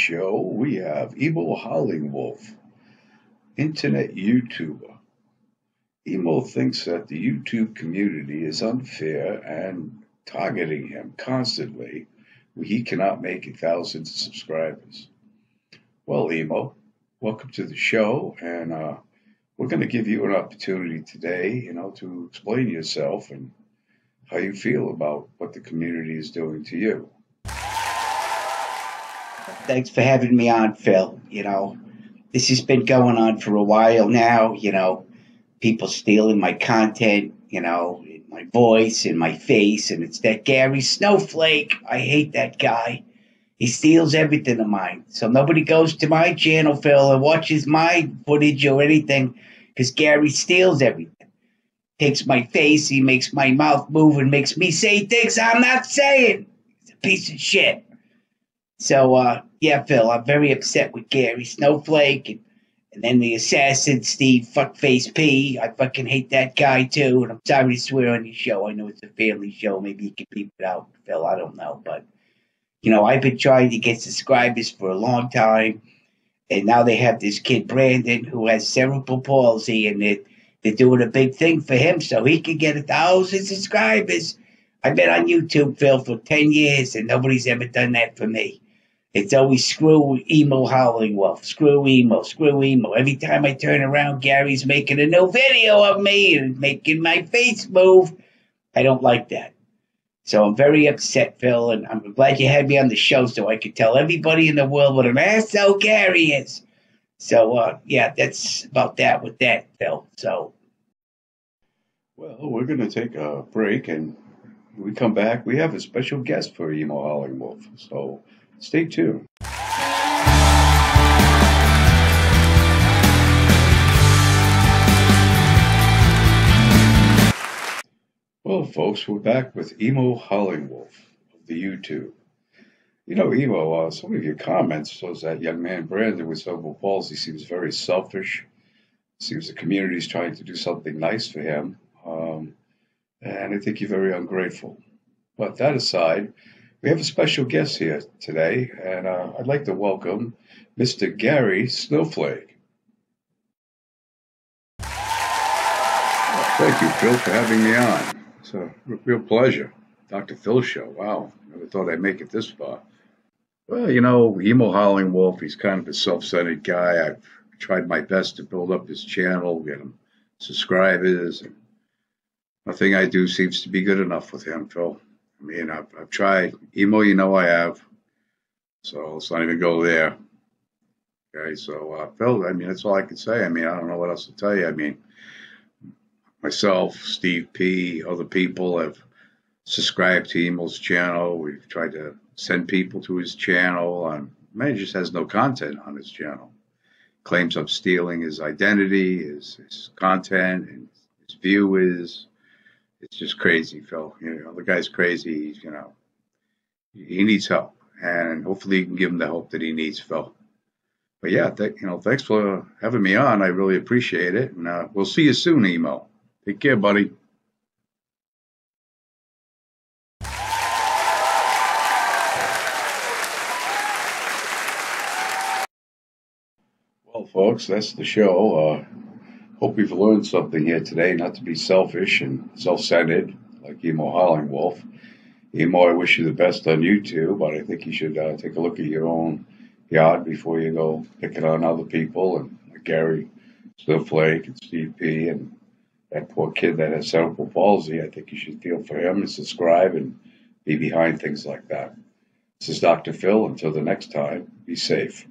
show, we have Emo Wolf, internet YouTuber. Emo thinks that the YouTube community is unfair and targeting him constantly when he cannot make 1,000 subscribers. Well, Emo, welcome to the show, and we're going to give you an opportunity today, to explain yourself and how you feel about what the community is doing to you. Thanks for having me on, Phil. This has been going on for a while now, people stealing my content, my voice and my face, and it's that Gary Snowflake. I hate that guy. He steals everything of mine. So nobody goes to my channel, Phil, and watches my footage or anything, because Gary steals everything. Takes my face, he makes my mouth move and makes me say things I'm not saying. He's a piece of shit. So, yeah, Phil, I'm very upset with Gary Snowflake and then the assassin, Steve Fuckface P. I fucking hate that guy, too, and I'm sorry to swear on your show. I know it's a family show. Maybe you can beep it out, Phil. I don't know. But, I've been trying to get subscribers for a long time, and now they have this kid, Brandon, who has cerebral palsy, and they're doing a big thing for him so he can get 1,000 subscribers. I've been on YouTube, Phil, for 10 years, and nobody's ever done that for me. It's always screw Emo Howling Wolf, screw Emo. Every time I turn around, Gary's making a new video of me and making my face move. I don't like that. So I'm very upset, Phil, and I'm glad you had me on the show so I could tell everybody in the world what an asshole Gary is. So, yeah, that's about that with that, Phil. So, well, we're going to take a break, and when we come back, we have a special guest for Emo Howling Wolf. So stay tuned. Well, folks, we're back with Emo Howling Wolf of the YouTube. Emo, some of your comments shows that young man Brandon with cerebral palsy seems very selfish. Seems the community is trying to do something nice for him, and I think you're very ungrateful. But that aside, we have a special guest here today, and I'd like to welcome Mr. Gary Snowflake. Thank you, Phil, for having me on. It's a real pleasure. Dr. Phil Show. Wow, never thought I'd make it this far. Well, Emo Howling Wolf, he's kind of a self-centered guy. I've tried my best to build up his channel, get him subscribers, and nothing I do seems to be good enough with him, Phil. I mean, I've tried. Emo, I have. So let's not even go there. Okay, so Phil, I mean, that's all I can say. I mean, I don't know what else to tell you. I mean, myself, Steve P., other people have subscribed to Emo's channel. We've tried to send people to his channel. Man, he just has no content on his channel. Claims I'm stealing his identity, his content, and his viewers. It's just crazy, Phil. The guy's crazy. He needs help, and hopefully you can give him the help that he needs, Phil. But yeah, thanks for having me on. I really appreciate it, and we'll see you soon, Emo. Take care, buddy. Well, folks, that's the show. Hope you've learned something here today, not to be selfish and self-centered like Emo Howling Wolf. Emo, I wish you the best on YouTube, but I think you should take a look at your own yard before you go picking on other people, and like Gary Snowflake and Steve P. and that poor kid that has cerebral palsy. I think you should feel for him and subscribe and be behind things like that. This is Dr. Phil. Until the next time, be safe.